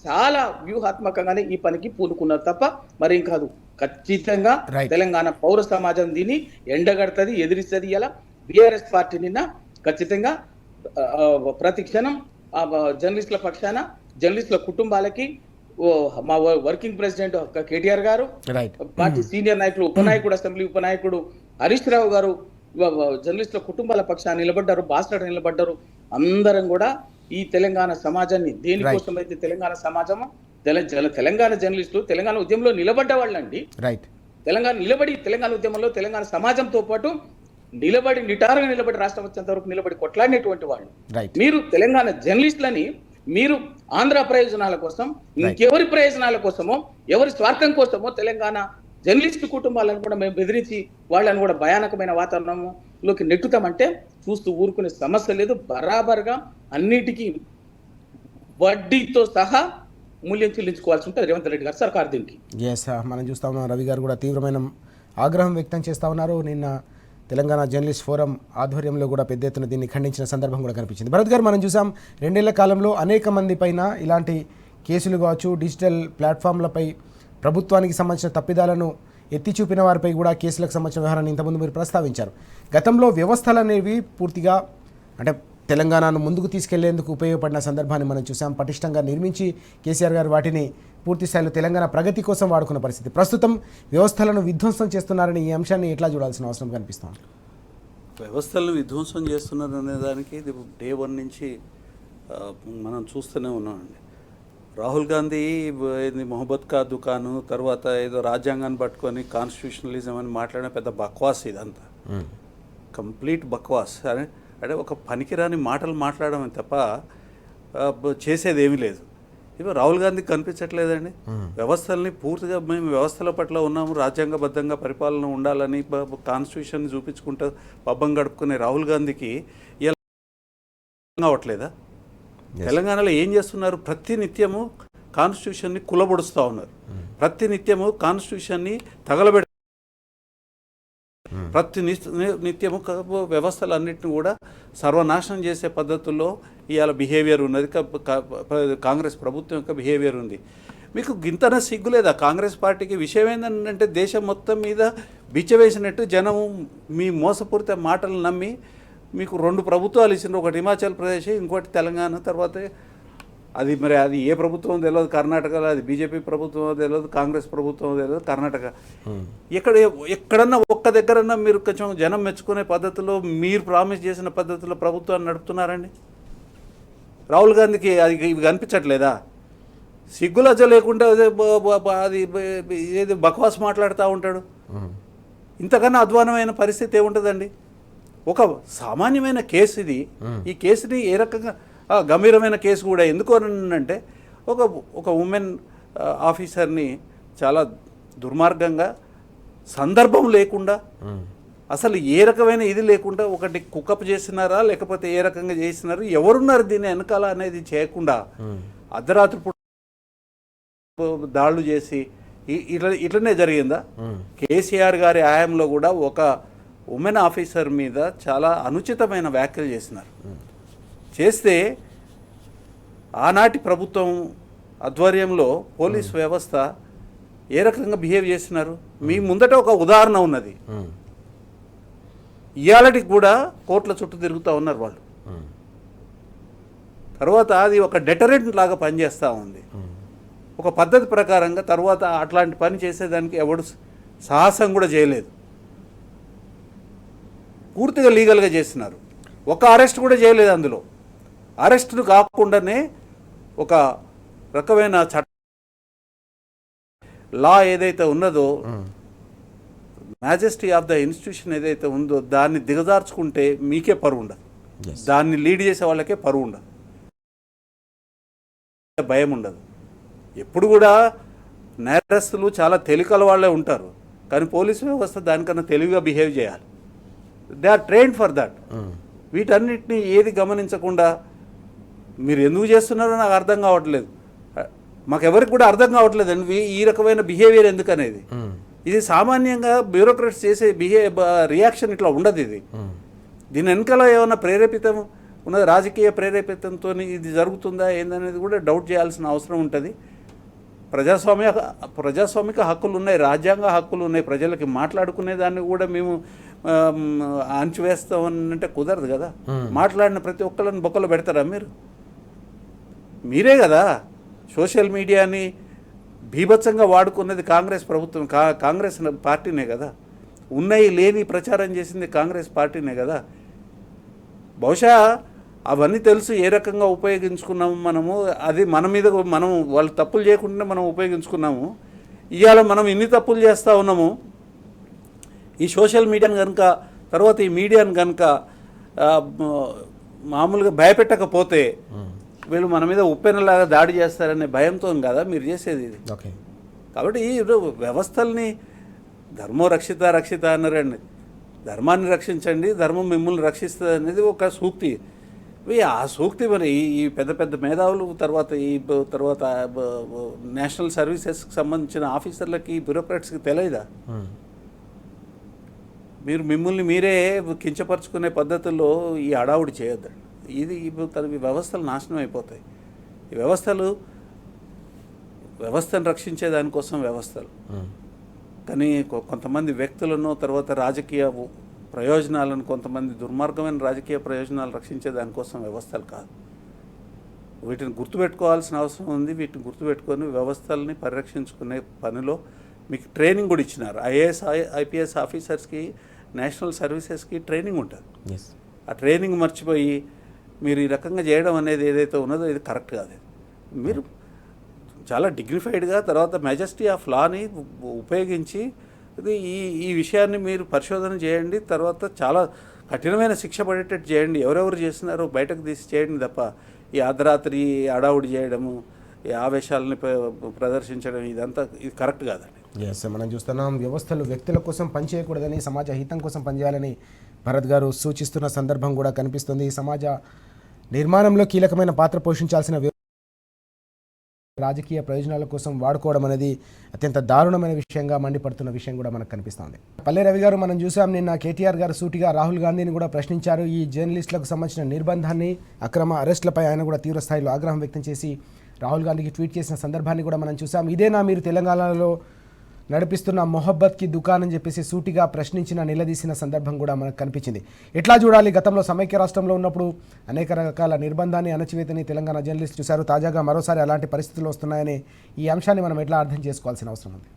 చాలా వ్యూహాత్మకంగానే ఈ పనికి పూనుకున్నారు తప్ప మరేం కాదు. ఖచ్చితంగా తెలంగాణ పౌర సమాజం దీన్ని ఎండగడుతుంది, ఎదిరిస్తుంది. ఇలా బీఆర్ఎస్ పార్టీ నిన్న ఖచ్చితంగా ప్రతి క్షణం జర్నలిస్టుల పక్షాన, జర్నలిస్టుల కుటుంబాలకి మా వర్కింగ్ ప్రెసిడెంట్ కేటీఆర్ గారు, పార్టీ సీనియర్ నాయకులు, ఉపనాయకుడు, అసెంబ్లీ ఉపనాయకుడు హరీష్ రావు గారు జర్నలిస్టుల కుటుంబాల పక్షాన్ని నిలబడ్డారు, బాస్టర్ నిలబడ్డారు. అందరం కూడా ఈ తెలంగాణ సమాజాన్ని దేనికోసం అయితే తెలంగాణ సమాజము తెలంగాణ జర్నలిస్టులు తెలంగాణ ఉద్యమంలో నిలబడ్డ వాళ్ళండి. తెలంగాణ ఉద్యమంలో తెలంగాణ సమాజంతో పాటు నిటారుగా నిలబడి రాష్ట్రం వచ్చేంత వరకు నిలబడి కొట్లాడినటువంటి వాళ్ళు. మీరు తెలంగాణ జర్నలిస్టులని మీరు ఆంధ్ర ప్రయోజనాల కోసం, ఇంకెవరి ప్రయోజనాల కోసమో, ఎవరి స్వార్థం కోసమో తెలంగాణ జర్నలిస్టు కుటుంబాలను కూడా మేము బెదిరించి వాళ్ళని కూడా భయానకమైన వాతావరణంలోకి నెట్టుతామంటే చూస్తూ ఊరుకునే సమస్య లేదు. బరాబర్గా అన్నిటికీ వడ్డీతో సహా మూల్యం చెల్లించుకోవాల్సి ఉంటుంది రేవంత్ రెడ్డి గారు సర్కార్ దీనికి. మనం చూస్తా ఉన్నాం, రవి గారు కూడా తీవ్రమైన ఆగ్రహం వ్యక్తం చేస్తూ ఉన్నారు. నిన్న తెలంగాణ జర్నలిస్ట్ ఫోరం ఆధ్వర్యంలో కూడా పెద్ద ఎత్తున దీన్ని ఖండించిన సందర్భం కూడా కనిపించింది. భరత్ గారు, మనం చూసాం 2 ఏళ్ల కాలంలో అనేక మంది పైన ఇలాంటి కేసులు కావచ్చు, డిజిటల్ ప్లాట్ఫామ్లపై ప్రభుత్వానికి సంబంధించిన తప్పిదాలను ఎత్తి చూపిన వారిపై కూడా కేసులకు సంబంధించిన వ్యవహారాన్ని ఇంతకుముందు మీరు ప్రస్తావించారు. గతంలో వ్యవస్థలు అనేవి పూర్తిగా అంటే తెలంగాణను ముందుకు తీసుకెళ్లేందుకు ఉపయోగపడిన సందర్భాన్ని మనం చూసాం. పటిష్టంగా నిర్మించి కేసీఆర్ గారు వాటిని పూర్తి స్థాయిలో తెలంగాణ ప్రగతి కోసం వాడుకున్న పరిస్థితి. ప్రస్తుతం వ్యవస్థలను విధ్వంసం చేస్తున్నారని ఈ అంశాన్ని ఎట్లా చూడాల్సిన అవసరం కనిపిస్తుంది? వ్యవస్థలను విధ్వంసం చేస్తున్నారు అనే దానికి ఇది డే 1 నుంచి మనం చూస్తూనే ఉన్నామండి. రాహుల్ గాంధీ మొహబ్బత్ కా దుకాను, తర్వాత ఏదో రాజ్యాంగాన్ని పట్టుకొని కాన్స్టిట్యూషనలిజం అని మాట్లాడిన పెద్ద బక్వాస్ ఇదంతా. కంప్లీట్ బక్వాస్. అంటే ఒక పనికిరాని మాటలు మాట్లాడమే తప్ప చేసేది ఏమీ లేదు. ఇవి రాహుల్ గాంధీకి కనిపించట్లేదండి. వ్యవస్థల్ని పూర్తిగా మేము వ్యవస్థల పట్ల ఉన్నాము, రాజ్యాంగబద్ధంగా పరిపాలన ఉండాలని కాన్స్టిట్యూషన్ చూపించుకుంటూ పబ్బం గడుపుకునే రాహుల్ గాంధీకి ఇలా అవట్లేదా? తెలంగాణలో ఏం చేస్తున్నారు? ప్రతినిత్యము కాన్స్టిట్యూషన్ని కులబొడుస్తూ ఉన్నారు, ప్రతినిత్యము కాన్స్టిట్యూషన్ని తగలబెడ, ప్రతి నిత్యము వ్యవస్థలన్నింటినీ కూడా సర్వనాశనం చేసే పద్ధతుల్లో ఇవాళ బిహేవియర్ ఉన్నది. కాంగ్రెస్ ప్రభుత్వం యొక్క బిహేవియర్ ఉంది. మీకు గింతన సిగ్గులేదా కాంగ్రెస్ పార్టీకి? విషయం ఏంటంటే దేశం మొత్తం మీద బిచ్చవేసినట్టు జనము మీ మోసపూరిత మాటలు నమ్మి మీకు 2 ప్రభుత్వాలు ఇచ్చిండ్రు. ఒకటి హిమాచల్ ప్రదేశ్, ఇంకోటి తెలంగాణ. తర్వాత అది ఏ ప్రభుత్వం తెలియదు, కర్ణాటకలో అది బీజేపీ ప్రభుత్వం తెలియదు, కాంగ్రెస్ ప్రభుత్వం తెలియదు, కర్ణాటక. ఎక్కడన్నా ఒక్క దగ్గరన్నా మీరు కొంచెం జనం మెచ్చుకునే పద్ధతిలో, మీరు ప్రామిస్ చేసిన పద్ధతిలో ప్రభుత్వాన్ని నడుపుతున్నారండి? రాహుల్ గాంధీకి అది ఇవి కనిపించట్లేదా? సిగ్గులజ్జ లేకుండా అది ఏది బక్వాస్ మాట్లాడుతూ ఉంటాడు. ఇంతకన్నా అధ్వానమైన పరిస్థితి ఏముంటుందండి? ఒక సామాన్యమైన కేసు ఇది. ఈ కేసుని ఏ రకంగా గంభీరమైన కేసు కూడా ఎందుకు అంటే ఒక ఒక ఉమెన్ ఆఫీసర్ని చాలా దుర్మార్గంగా, సందర్భం లేకుండా, అసలు ఏ రకమైన ఇది లేకుండా ఒకటి కుక్కప్ చేసినారా లేకపోతే ఏ రకంగా చేసినారు, ఎవరున్నారు దీని వెనకాల అనేది చేయకుండా అర్ధరాత్రి పూట దాడులు చేసి ఇట్లనే జరిగిందా? కేసీఆర్ గారి హయాంలో కూడా ఒక ఉమెన్ ఆఫీసర్ మీద చాలా అనుచితమైన వ్యాఖ్యలు చేసినారు. చేస్తే ఆనాటి ప్రభుత్వం ఆధ్వర్యంలో పోలీస్ వ్యవస్థ ఏ రకంగా బిహేవ్ చేసినారు మీ ముందట ఒక ఉదాహరణ ఉన్నది. ఇవాళకి కూడా కోర్టుల చుట్టూ తిరుగుతూ ఉన్నారు వాళ్ళు. తర్వాత అది ఒక డెటరెంట్ లాగా పనిచేస్తూ ఉంది. ఒక పద్ధతి ప్రకారంగా తర్వాత అట్లాంటి పని చేసేదానికి ఎవడు సాహసం కూడా చేయలేదు. పూర్తిగా లీగల్గా చేస్తున్నారు. ఒక అరెస్ట్ కూడా చేయలేదు. అందులో అరెస్టులు కాకుండానే ఒక రకమైన లా ఏదైతే ఉన్నదో, మ్యాజెస్టీ ఆఫ్ ద ఇన్స్టిట్యూషన్ ఏదైతే ఉందో దాన్ని దిగజార్చుకుంటే మీకే పరువు ఉండదు. దాన్ని లీడ్ చేసే వాళ్ళకే పరువు ఉండదు, భయం ఉండదు. ఎప్పుడు కూడా నేరస్తులు చాలా తెలికల వాళ్ళే ఉంటారు, కానీ పోలీసు వ్యవస్థ దానికన్నా తెలివిగా బిహేవ్ చేయాలి. They are trained for that. వీటన్నిటిని ఏది గమనించకుండా మీరు ఎందుకు చేస్తున్నారో నాకు అర్థం కావట్లేదు. మాకెవరికి కూడా అర్థం కావట్లేదు అండి ఈ రకమైన బిహేవియర్ ఎందుకనేది. ఇది సామాన్యంగా బ్యూరోక్రాట్స్ చేసే రియాక్షన్ ఇట్లా ఉండదు. దీని వెనకాల ఏమైనా ప్రేరేపితం ఉన్నది, రాజకీయ ప్రేరేపితంతో ఇది జరుగుతుందా ఏందనేది కూడా డౌట్ చేయాల్సిన అవసరం ఉంటుంది. ప్రజాస్వామిక హక్కులు ఉన్నాయి, రాజ్యాంగ హక్కులు ఉన్నాయి. ప్రజలకి మాట్లాడుకునే దాన్ని కూడా మేము అణచివేస్తామనంటే కుదరదు కదా. మాట్లాడిన ప్రతి ఒక్కళ్ళని బొక్కలు పెడతారా మీరు? మీరే కదా సోషల్ మీడియాని బీభత్సంగా వాడుకున్నది కాంగ్రెస్ ప్రభుత్వం, కాంగ్రెస్ పార్టీనే కదా. ఉన్నాయి లేని ప్రచారం చేసింది కాంగ్రెస్ పార్టీనే కదా. బహుశా అవన్నీ తెలుసు ఏ రకంగా ఉపయోగించుకున్నాము మనము. అది మన మీద మనం వాళ్ళు తప్పులు చేయకుండా మనం ఉపయోగించుకున్నాము. ఇవాళ మనం ఇన్ని తప్పులు చేస్తూ ఉన్నాము. ఈ సోషల్ మీడియాని కనుక తర్వాత ఈ మీడియాని కనుక మామూలుగా భయపెట్టకపోతే వీళ్ళు మన మీద ఉప్పెనలాగా దాడి చేస్తారనే భయంతో కదా మీరు చేసేది ఇది. కాబట్టి ఈ వ్యవస్థల్ని ధర్మో రక్షిత అన్నారండి. ధర్మాన్ని రక్షించండి, ధర్మం మిమ్మల్ని రక్షిస్తుంది అనేది ఒక సూక్తి. ఆ సూక్తి మరి ఈ పెద్ద పెద్ద మేధావులు తర్వాత నేషనల్ సర్వీసెస్కి సంబంధించిన ఆఫీసర్లకి, బ్యూరోక్రాట్స్కి తెలియదా? మీరు మిమ్మల్ని మీరే కించపరుచుకునే పద్ధతుల్లో ఈ అడావుడి చేయొద్దండి. ఇది ఈ వ్యవస్థలు నాశనం అయిపోతాయి. ఈ వ్యవస్థను రక్షించే దానికోసం వ్యవస్థలు, కానీ కొంతమంది వ్యక్తులను తర్వాత రాజకీయ ప్రయోజనాలను, కొంతమంది దుర్మార్గమైన రాజకీయ ప్రయోజనాలు రక్షించే దానికోసం వ్యవస్థలు కాదు. వీటిని గుర్తుపెట్టుకోవాల్సిన అవసరం ఉంది. వీటిని గుర్తుపెట్టుకొని వ్యవస్థల్ని పరిరక్షించుకునే పనిలో మీకు ట్రైనింగ్ కూడా ఇచ్చినారు. ఐఏఎస్ ఐపీఎస్ ఆఫీసర్స్కి, నేషనల్ సర్వీసెస్కి ట్రైనింగ్ ఉంటుంది. ఆ ట్రైనింగ్ మర్చిపోయి మీరు ఈ రకంగా చేయడం అనేది ఏదైతే ఉన్నదో ఇది కరెక్ట్ కాదు. మీరు చాలా డిగ్నిఫైడ్గా తర్వాత మెజెస్టీ ఆఫ్ లాని ఉపయోగించి ఈ విషయాన్ని మీరు పరిశోధన చేయండి. తర్వాత చాలా కఠినమైన శిక్ష పడేటట్టు చేయండి. ఎవరెవరు చేస్తున్నారో బయటకు తీసి చేయండి తప్ప ఈ అర్ధరాత్రి అడావుడి చేయడము, ఈ ఆవేశాలని ప్రదర్శించడం ఇదంతా ఇది కరెక్ట్ కాదండి. మనం చూస్తున్నాం వ్యవస్థలు వ్యక్తుల కోసం పనిచేయకూడదని, సమాజ హితం కోసం పనిచేయాలని భరత్ గారు సూచిస్తున్న సందర్భం కూడా కనిపిస్తుంది. ఈ సమాజ నిర్మాణంలో కీలకమైన పాత్ర పోషించాల్సిన రాజకీయ ప్రయోజనాల కోసం వాడుకోవడం అనేది అత్యంత దారుణమైన విషయంగా మండిపడుతున్న విషయం కూడా మనకు కనిపిస్తుంది. పల్లె రవి గారు, మనం చూసాం నిన్న కేటీఆర్ గారు సూటిగా రాహుల్ గాంధీని కూడా ప్రశ్నించారు. ఈ జర్నలిస్టులకు సంబంధించిన నిర్బంధాన్ని, అక్రమ అరెస్టులపై ఆయన కూడా తీవ్ర స్థాయిలో ఆగ్రహం వ్యక్తం చేసి రాహుల్ గాంధీకి ట్వీట్ చేసిన సందర్భాన్ని కూడా మనం చూసాం. ఇదేనా మీరు తెలంగాణలో నడిపిస్తున్న మొహబ్బత్కి దుకాన్ అని చెప్పేసి సూటిగా ప్రశ్నించిన, నిలదీసిన సందర్భం కూడా మనకు కనిపించింది. ఎట్లా చూడాలి? గతంలో సమైక్య రాష్ట్రంలో ఉన్నప్పుడు అనేక రకాల నిర్బంధాన్ని, అణచివేతని తెలంగాణ జర్నలిస్ట్ చూశారు. తాజాగా మరోసారి అలాంటి పరిస్థితులు వస్తున్నాయని ఈ అంశాన్ని మనం ఎట్లా అర్థం చేసుకోవాల్సిన అవసరం ఉంది?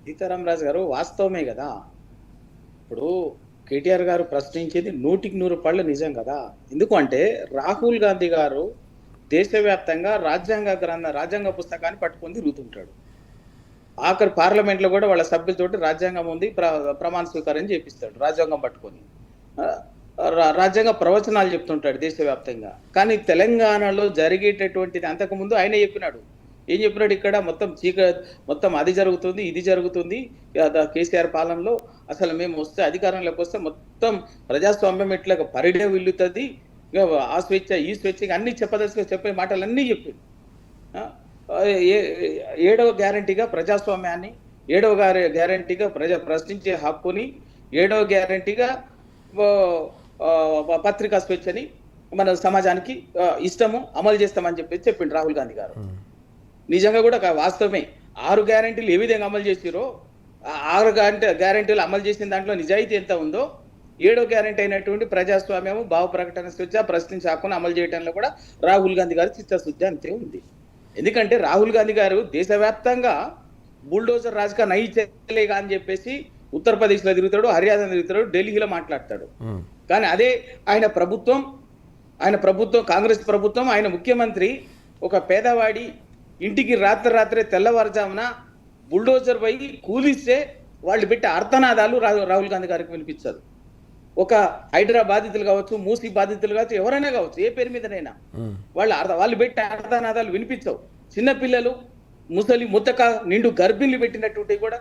సీతారాం రాజు గారు, వాస్తవమే కదా. ఇప్పుడు కేటీఆర్ గారు ప్రశ్నించేది 100% నిజం కదా. ఎందుకంటే రాహుల్ గాంధీ గారు దేశవ్యాప్తంగా రాజ్యాంగ పుస్తకాన్ని పట్టుకొని తిరుగుతుంటాడు. ఆఖరి పార్లమెంట్లో కూడా వాళ్ళ సభ్యులతోటి రాజ్యాంగం ఉంది, ప్రమాణ స్వీకారం చేపిస్తాడు రాజ్యాంగం పట్టుకొని. రాజ్యాంగ ప్రవచనాలు చెప్తుంటాడు దేశవ్యాప్తంగా. కానీ తెలంగాణలో జరిగేటటువంటిది అంతకుముందు ఆయన చెప్పినాడు. ఏం చెప్పినాడు? ఇక్కడ మొత్తం అది జరుగుతుంది, ఇది జరుగుతుంది. కేసీఆర్ పాలనలో అసలు మేము వస్తే అధికారంలోకి వస్తే మొత్తం ప్రజాస్వామ్యం ఇట్లా పరిడే విల్లుతుంది, ఆ స్వేచ్ఛ ఈ స్వేచ్ఛ అన్ని చెప్పే మాటలన్నీ చెప్పింది. ఏడవ గ్యారంటీగా ప్రజాస్వామ్యాన్ని, ఏడవ గ్యారంటీగా ప్రశ్నించే హక్కుని, ఏడవ గ్యారంటీగా పత్రికా స్వేచ్ఛని మన సమాజానికి ఇష్టము అమలు చేస్తామని చెప్పిండు రాహుల్ గాంధీ గారు. నిజంగా కూడా వాస్తవమే. 6 గ్యారంటీలు ఏ విధంగా అమలు చేసిరో, 6 గ్యారంటీలు అమలు చేసిన దాంట్లో నిజాయితీ ఎంత ఉందో, 7వ గ్యారంటీ అయినటువంటి ప్రజాస్వామ్యము, భావ ప్రకటన స్వేచ్ఛ, ప్రశ్నించే హక్కును అమలు చేయడంలో కూడా రాహుల్ గాంధీ గారు చిత్తశుద్ధి అంతే ఉంది. ఎందుకంటే రాహుల్ గాంధీ గారు దేశవ్యాప్తంగా బుల్డోజర్ రాజుగా నై చేయలేగా అని చెప్పేసి ఉత్తరప్రదేశ్లో తిరుగుతాడు, హర్యానా తిరుగుతాడు, ఢిల్లీలో మాట్లాడతాడు. కానీ అదే ఆయన ప్రభుత్వం, కాంగ్రెస్ ప్రభుత్వం, ఆయన ముఖ్యమంత్రి ఒక పేదవాడి ఇంటికి రాత్రే తెల్లవారుజామున బుల్డోజర్ పోయి కూలిస్తే వాళ్ళు పెట్టే అర్థనాదాలు రాహుల్ గాంధీ గారికి వినిపించదు. ఒక హైదరాబాద్ బాధితులు కావచ్చు, మూసీ బాధితులు కావచ్చు, ఎవరైనా కావచ్చు, ఏ పేరు మీదనైనా వాళ్ళు పెట్టే అర్థనాదాలు వినిపించవు. చిన్నపిల్లలు, ముసలి ముత్తక నిండు గర్భిణులు పెట్టినటువంటి కూడా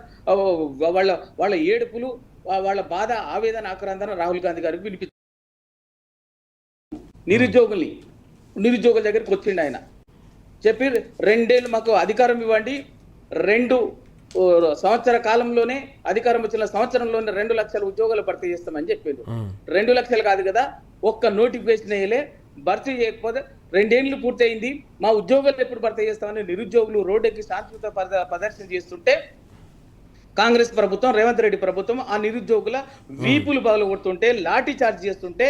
వాళ్ళ ఏడుపులు, వాళ్ళ బాధ, ఆవేదన, ఆక్రందన రాహుల్ గాంధీ గారికి వినిపించదు. నిరుద్యోగుల దగ్గరికి వచ్చిండు ఆయన, చెప్పి 2 ఏళ్ళు మాకు అధికారం ఇవ్వండి, 2 సంవత్సర కాలంలోనే అధికారం వచ్చిన సంవత్సరంలోనే 2 లక్షల ఉద్యోగాలు భర్తీ చేస్తామని చెప్పిండు. 2 లక్షలు కాదు కదా, ఒక్క నోటిఫికేషన్ వేయలే, భర్తీ చేయకపోతే 2 ఏళ్ళు పూర్తయింది, మా ఉద్యోగాలు ఎప్పుడు భర్తీ చేస్తామని నిరుద్యోగులు రోడ్డెక్కి శాంతియుత ప్రదర్శన చేస్తుంటే కాంగ్రెస్ ప్రభుత్వం, రేవంత్ రెడ్డి ప్రభుత్వం ఆ నిరుద్యోగుల వీపులు పగలగొడుతుంటే, లాఠీ చార్జ్ చేస్తుంటే,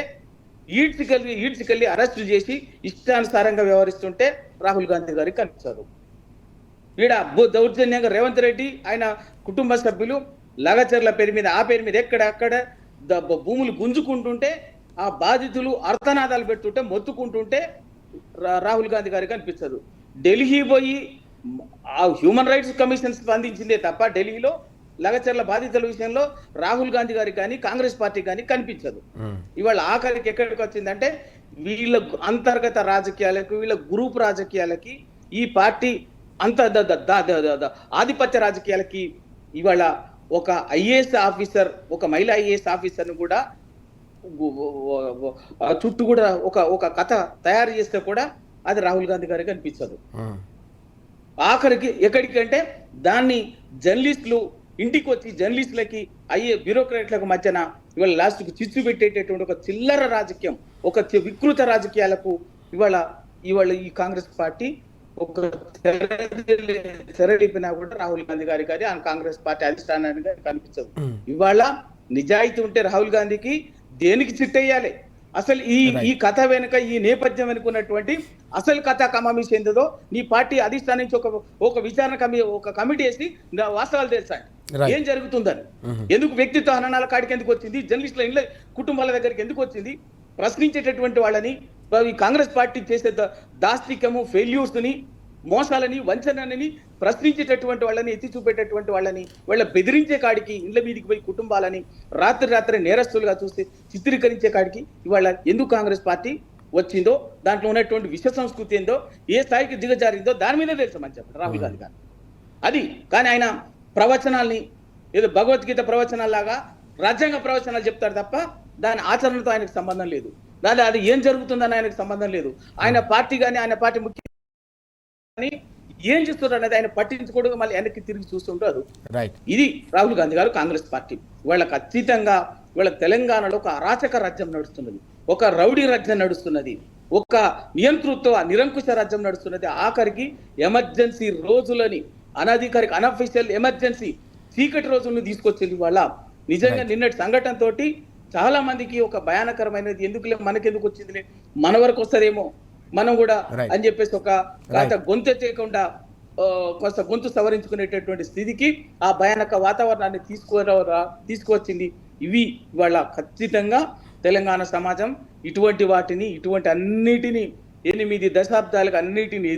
ఈడ్చికెళ్ళి అరెస్టు చేసి ఇష్టానుసారంగా వ్యవహరిస్తుంటే రాహుల్ గాంధీ గారికి కనిపించారు. ఈడ దౌర్జన్యంగా రేవంత్ రెడ్డి ఆయన కుటుంబ సభ్యులు లగచర్ల పేరు మీద, ఆ పేరు మీద ఎక్కడెక్కడ భూములు గుంజుకుంటుంటే, ఆ బాధితులు అర్థనాదాలు పెడుతుంటే, మొత్తుకుంటుంటే రాహుల్ గాంధీ గారికి కనిపించదు. ఢిల్లీ పోయి ఆ హ్యూమన్ రైట్స్ కమిషన్ స్పందించిందే తప్ప ఢిల్లీలో లగచర్ల బాధితుల విషయంలో రాహుల్ గాంధీ గారికి కానీ కాంగ్రెస్ పార్టీ కానీ కనిపించదు. ఇవాళ ఆఖరికి ఎక్కడికి వచ్చిందంటే వీళ్ళ అంతర్గత రాజకీయాలకు, వీళ్ళ గ్రూప్ రాజకీయాలకి, ఈ పార్టీ ఆధిపత్య రాజకీయాలకి ఇవాళ ఒక ఐఏఎస్ ఆఫీసర్, ఒక మహిళా ఐఏఎస్ ఆఫీసర్ను కూడా చుట్టూ కూడా ఒక కథ తయారు చేస్తే కూడా అది రాహుల్ గాంధీ గారికి అనిపించదు. ఆఖరికి ఎక్కడికి అంటే దాన్ని జర్నలిస్టులు ఇంటికి వచ్చి జర్నలిస్టులకి బ్యూరోక్రాట్లకు మధ్యన ఇవాళ లాస్ట్కు చిచ్చు పెట్టేటటువంటి ఒక చిల్లర రాజకీయం, ఒక వికృత రాజకీయాలకు ఇవాళ ఈ కాంగ్రెస్ పార్టీ ఒక తెరలిపినా కూడా రాహుల్ గాంధీ గారి కానీ ఆ కాంగ్రెస్ పార్టీ అధిష్టానానికి కనిపించదు. ఇవాళ నిజాయితీ ఉంటే రాహుల్ గాంధీకి దేనికి చిట్టేయాలి? అసలు ఈ కథ వెనుక, ఈ నేపథ్యం వెనుకున్నటువంటి అసలు కథ కమామిషి ఏందో నీ పార్టీ అధిష్టానం నుంచి ఒక విచారణ ఒక కమిటీ వేసి వాస్తవాలు తెలుసా ఏం జరుగుతుందని. ఎందుకు వ్యక్తిత్వ హననాల కాడికి ఎందుకు వచ్చింది? జర్నలిస్టుల ఇళ్ళ కుటుంబాల దగ్గరికి ఎందుకు వచ్చింది? ప్రశ్నించేటటువంటి వాళ్ళని, ఈ కాంగ్రెస్ పార్టీ చేసే దాస్తికము, ఫెయిల్యూర్స్ ని, మోసాలని, వంచనని ప్రశ్నించేటటువంటి వాళ్ళని, ఎత్తి చూపేటటువంటి వాళ్ళని, వాళ్ళ బెదిరించే కాడికి, ఇళ్ల మీదికి పోయి కుటుంబాలని రాత్రి నేరస్తులుగా చూస్తే చిత్రీకరించే కాడికి ఇవాళ ఎందుకు కాంగ్రెస్ పార్టీ వచ్చిందో, దాంట్లో ఉన్నటువంటి విష సంస్కృతి ఏందో, ఏ స్థాయికి దిగజారిందో దాని మీదే తెలుసమని చెప్పండి రాహుల్ గాంధీ గారు. అది కానీ ఆయన ప్రవచనాల్ని ఏదో భగవద్గీత ప్రవచనాల్లాగా రాజ్యాంగ ప్రవచనాలు చెప్తారు తప్ప దాని ఆచరణతో ఆయనకు సంబంధం లేదు. అది ఏం జరుగుతుందని ఆయనకు సంబంధం లేదు. ఆయన పార్టీ కానీ, ఆయన పార్టీ ముఖ్య ఏం చేస్తున్నారు అనేది ఆయన పట్టించుకోవడం, మళ్ళీ వెనక్కి తిరిగి చూస్తుంటారు. ఇది రాహుల్ గాంధీ గారు, కాంగ్రెస్ పార్టీ. వీళ్ళకి ఖచ్చితంగా వీళ్ళ తెలంగాణలో ఒక అరాచక రాజ్యం నడుస్తున్నది, ఒక రౌడీ రాజ్యం నడుస్తున్నది, ఒక నిరంకుశ రాజ్యం నడుస్తున్నది. ఆఖరికి ఎమర్జెన్సీ రోజులని, అనధికారిక అనఫిషియల్ ఎమర్జెన్సీ చీకటి రోజులను తీసుకొచ్చింది. వాళ్ళ నిజంగా నిన్నటి సంఘటన తోటి చాలా మందికి ఒక భయానకరమైనది, ఎందుకులే మనకెందుకు వచ్చిందిలే, మన వరకు వస్తుందేమో మనం కూడా అని చెప్పేసి ఒక గొంతెత్తకుండా కొంత గొంతు సవరించుకునేటటువంటి స్థితికి ఆ భయానక వాతావరణాన్ని తీసుకువచ్చింది. ఇవి ఇవాళ ఖచ్చితంగా తెలంగాణ సమాజం ఇటువంటి అన్నిటినీ 8 దశాబ్దాలకు అన్నిటిని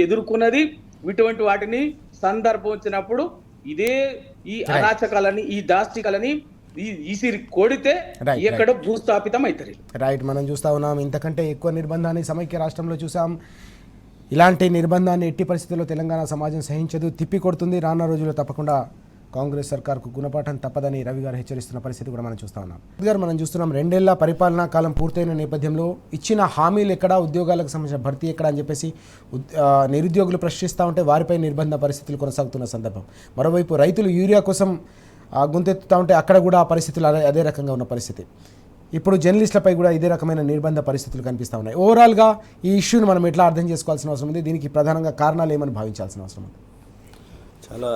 ఎదుర్కొన్నది. ఇటువంటి వాటిని సందర్భం వచ్చినప్పుడు ఈ అరాచకాలని, ఈ దాష్టికాలని ఈసిరి కొడితే Right, ఎక్కడ భూస్థాపితం అవుతారు. రైట్, మనం చూస్తూ ఉన్నాం ఇంతకంటే ఎక్కువ నిర్బంధాన్ని సమైక్య రాష్ట్రంలో చూసాం. ఇలాంటి నిర్బంధాన్ని ఎట్టి పరిస్థితుల్లో తెలంగాణ సమాజం సహించదు, తిప్పికొడుతుంది. రానున్న రోజుల్లో తప్పకుండా కాంగ్రెస్ సర్కార్కు గుణపాఠం తప్పదని రవి గారు హెచ్చరిస్తున్న పరిస్థితి కూడా మనం చూస్తూ ఉన్నాం. రవి గారు, మనం చూస్తున్నాం 2 ఏళ్ల పరిపాలనా కాలం పూర్తయిన నేపథ్యంలో ఇచ్చిన హామీలు ఎక్కడా, ఉద్యోగాలకు సంబంధించిన భర్తీ ఎక్కడ అని చెప్పేసి నిరుద్యోగులు ప్రశ్నిస్తూ ఉంటే వారిపై నిర్బంధ పరిస్థితులు కొనసాగుతున్న సందర్భం. మరోవైపు రైతులు యూరియా కోసం గొంతెత్తుతూ ఉంటే అక్కడ కూడా ఆ పరిస్థితులు అదే రకంగా ఉన్న పరిస్థితి. ఇప్పుడు జర్నలిస్టులపై కూడా ఇదే రకమైన నిర్బంధ పరిస్థితులు కనిపిస్తూ ఉన్నాయి. ఓవరాల్గా ఈ ఇష్యూని మనం ఎట్లా అర్థం చేసుకోవాల్సిన అవసరం ఉంది? దీనికి ప్రధానంగా కారణాలు ఏమని భావించాల్సిన అవసరం ఉంది? చాలా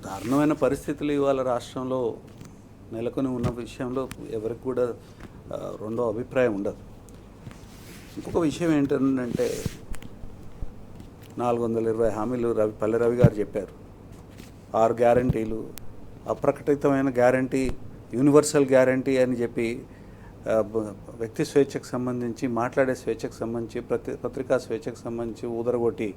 దారుణమైన పరిస్థితులు ఇవాళ రాష్ట్రంలో నెలకొని ఉన్న విషయంలో ఎవరికి కూడా రెండో అభిప్రాయం ఉండదు. ఇంకొక విషయం ఏంటంటే 420 హామీలు పల్లె రవి గారు చెప్పారు. 6 గ్యారంటీలు, అప్రకటితమైన గ్యారంటీ, యూనివర్సల్ గ్యారంటీ అని చెప్పి వ్యక్తి స్వేచ్ఛకు సంబంధించి, మాట్లాడే స్వేచ్ఛకు సంబంధించి, పత్రికా స్వేచ్ఛకు సంబంధించి ఊదరగొట్టి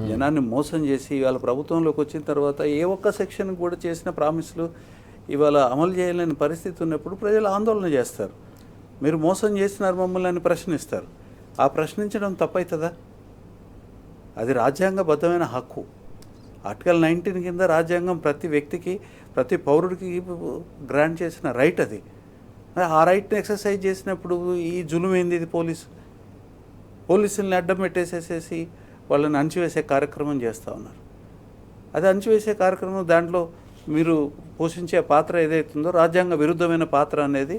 జనాన్ని మోసం చేసి ఇవాళ ప్రభుత్వంలోకి వచ్చిన తర్వాత ఏ ఒక్క సెక్షన్ కూడా చేసిన ప్రామిస్లు ఇవాళ అమలు చేయలేని పరిస్థితి ఉన్నప్పుడు ప్రజలు ఆందోళన చేస్తారు. మీరు మోసం చేసినారు మమ్మల్ని అని ప్రశ్నిస్తారు. ఆ ప్రశ్నించడం తప్పవుతుందా? అది రాజ్యాంగబద్ధమైన హక్కు. ఆర్టికల్ 19 కింద రాజ్యాంగం ప్రతి వ్యక్తికి, ప్రతి పౌరుడికి గ్రాంట్ చేసిన రైట్ అది. ఆ రైట్ని ఎక్సర్సైజ్ చేసినప్పుడు ఈ జులుం ఏంది? ఇది పోలీసుల్ని అడ్డం పెట్టేసేసేసి వాళ్ళని అణచివేసే కార్యక్రమం చేస్తూ ఉన్నారు. అది అణచివేసే కార్యక్రమం, దాంట్లో మీరు పోషించే పాత్ర ఏదైతుందో రాజ్యాంగ విరుద్ధమైన పాత్ర అనేది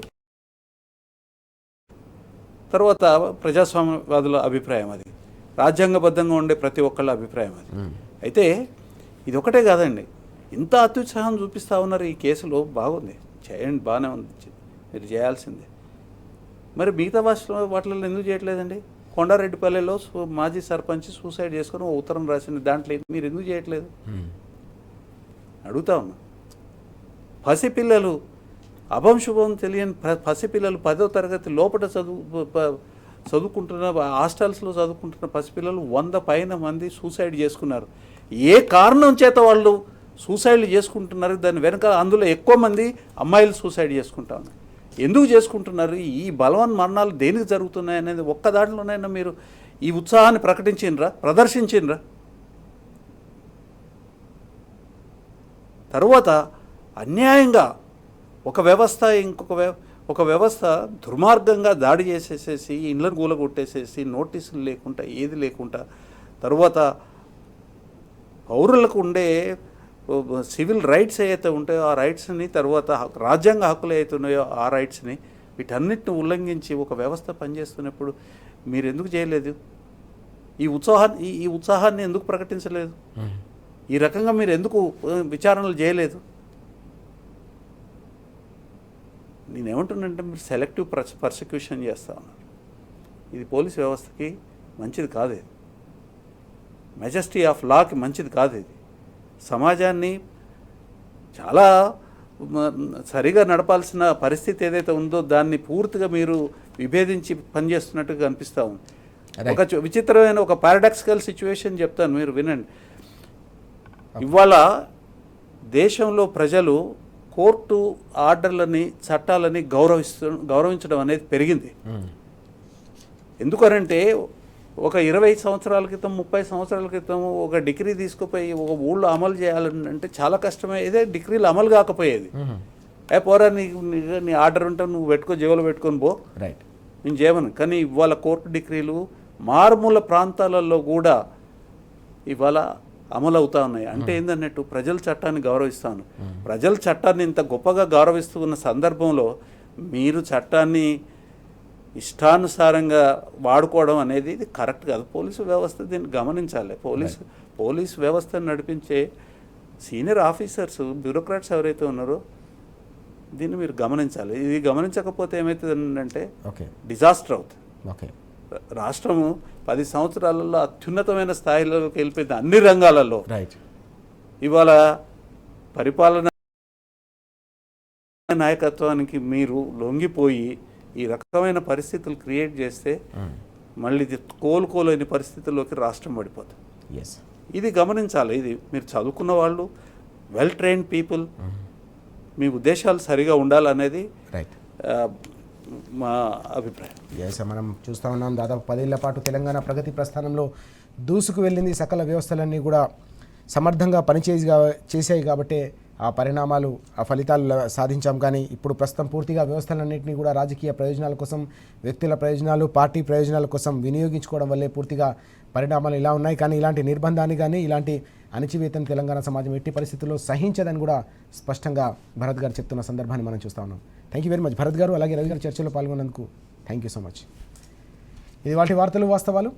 తర్వాత ప్రజాస్వామ్యవాదుల అభిప్రాయం. అది రాజ్యాంగబద్ధంగా ఉండే ప్రతి ఒక్కళ్ళ అభిప్రాయం అది. అయితే ఇది ఒకటే కాదండి, ఇంత అత్యుత్సాహం చూపిస్తూ ఉన్నారు ఈ కేసులో. బాగుంది, చేయండి, బాగానే ఉంది, మీరు చేయాల్సిందే. మరి మిగతా వాటిలో ఎందుకు చేయట్లేదండి? కొండారెడ్డిపల్లెలో మాజీ సర్పంచ్ సూసైడ్ చేసుకొని ఓ ఉత్తరం రాసింది, దాంట్లో మీరు ఎందుకు చేయట్లేదు అడుగుతా ఉన్నా. పసిపిల్లలు, అభం శుభం తెలియని పసిపిల్లలు, 10వ తరగతి లోపల చదువుకుంటున్న హాస్టల్స్లో చదువుకుంటున్న పసిపిల్లలు 100 పైన మంది సూసైడ్ చేసుకున్నారు. ఏ కారణం చేత వాళ్ళు సూసైడ్లు చేసుకుంటున్నారు? దాని వెనక అందులో ఎక్కువ మంది అమ్మాయిలు సూసైడ్ చేసుకుంటా ఉన్నారు. ఎందుకు చేసుకుంటున్నారు? ఈ బలవన్ మరణాలు దేనికి జరుగుతున్నాయి అనేది ఒక్క దాంట్లోనైనా మీరు ఈ ఉత్సాహాన్ని ప్రదర్శించినరా? తరువాత అన్యాయంగా ఒక వ్యవస్థ దుర్మార్గంగా దాడి చేసేసేసి, ఇళ్ళను కూలగొట్టేసేసి, నోటీసులు లేకుండా, ఏది లేకుండా, తరువాత పౌరులకు ఉండే సివిల్ రైట్స్ ఏవైతే ఉంటాయో ఆ రైట్స్ని, తర్వాత రాజ్యాంగ హక్కులు ఏవైతే ఉన్నాయో ఆ రైట్స్ని, వీటన్నిటిని ఉల్లంఘించి ఒక వ్యవస్థ పనిచేస్తున్నప్పుడు మీరు ఎందుకు చేయలేదు? ఈ ఉత్సాహాన్ని ఎందుకు ప్రకటించలేదు? ఈ రకంగా మీరు ఎందుకు విచారణలు చేయలేదు? నేనేమంటున్నానంటే మీరు సెలెక్టివ్ పర్సిక్యూషన్ చేస్తూ ఉన్నారు. ఇది పోలీస్ వ్యవస్థకి మంచిది కాదు, ఇది మెజెస్టీ ఆఫ్ లాకి మంచిది కాదు. ఇది సమాజాన్ని చాలా సరిగా నడపాల్సిన పరిస్థితి ఏదైతే ఉందో దాన్ని పూర్తిగా మీరు విభేదించి పనిచేస్తున్నట్టుగా అనిపిస్తూ ఉంది. ఒక విచిత్రమైన ఒక పారాడాక్సికల్ సిచ్యువేషన్ చెప్తాను, మీరు వినండి. ఇవాళ దేశంలో ప్రజలు కోర్టు ఆర్డర్లని, చట్టాలని గౌరవించడం అనేది పెరిగింది. ఎందుకనంటే ఒక 20 సంవత్సరాల క్రితం, 30 సంవత్సరాల క్రితం ఒక డిగ్రీ తీసుకుపోయి ఒక ఊళ్ళో అమలు చేయాలంటే చాలా కష్టమే. ఇదే డిగ్రీలు అమలు కాకపోయేది. పోరా నీ ఆర్డర్ ఉంటే నువ్వు జేబులో పెట్టుకొని పో, రైట్, నేను చేయమను. కానీ ఇవాళ కోర్టు డిగ్రీలు మారుమూల ప్రాంతాలలో కూడా ఇవాళ అమలు అవుతా ఉన్నాయి. అంటే ఏందన్నట్టు ప్రజల చట్టాన్ని గౌరవిస్తాను. ప్రజల చట్టాన్ని ఇంత గొప్పగా గౌరవిస్తూ ఉన్న సందర్భంలో మీరు చట్టాన్ని ఇష్టానుసారంగా వాడుకోవడం అనేది ఇది కరెక్ట్ కాదు. పోలీసు వ్యవస్థ దీన్ని గమనించాలి. పోలీసు వ్యవస్థను నడిపించే సీనియర్ ఆఫీసర్స్, బ్యూరోక్రాట్స్ ఎవరైతే ఉన్నారో దీన్ని మీరు గమనించాలి. ఇది గమనించకపోతే ఏమవుతుందంటే డిజాస్టర్ అవుతుంది. రాష్ట్రము 10 సంవత్సరాలలో అత్యున్నతమైన స్థాయిలోకి వెళ్ళిపోయింది అన్ని రంగాలలో. ఇవాళ పరిపాలన నాయకత్వానికి మీరు లొంగిపోయి ఈ రకమైన పరిస్థితులు క్రియేట్ చేస్తే మళ్ళీ ఇది కోలుకోలేని పరిస్థితుల్లోకి రాష్ట్రం పడిపోతుంది. ఇది గమనించాలి. ఇది మీరు చదువుకున్న వాళ్ళు, వెల్ ట్రైన్డ్ పీపుల్, మీ ఉద్దేశాలు సరిగా ఉండాలనేది రైట్. మా అభిప్రాయం. ఎస్, మనం చూస్తూ ఉన్నాం దాదాపు 10 ఏళ్ల పాటు తెలంగాణ ప్రగతి ప్రస్థానంలో దూసుకు వెళ్ళింది. సకల వ్యవస్థలన్నీ కూడా సమర్థంగా చేసాయి కాబట్టి ఆ పరిణామాలు, ఆ ఫలితాలు సాధించాం. కానీ ఇప్పుడు ప్రస్తుతం పూర్తిగా వ్యవస్థలన్నింటినీ కూడా రాజకీయ ప్రయోజనాల కోసం, వ్యక్తుల ప్రయోజనాలు, పార్టీ ప్రయోజనాల కోసం వినియోగించుకోవడం వల్లే పూర్తిగా పరిణామాలు ఇలా ఉన్నాయి. కానీ ఇలాంటి నిర్బంధాన్ని కానీ ఇలాంటి అణచివేతను తెలంగాణ సమాజం ఎట్టి పరిస్థితుల్లో సహించదని కూడా స్పష్టంగా భరత్ గారు చెప్తున్న సందర్భాన్ని మనం చూస్తూ ఉన్నాం. Thank you very much Bharat గారు, అలాగే రవి గారు చర్చలో పాల్గొన్నందుకు థ్యాంక్ యూ సో మచ్. ఇది వాటి వార్తలు వాస్తవాలు.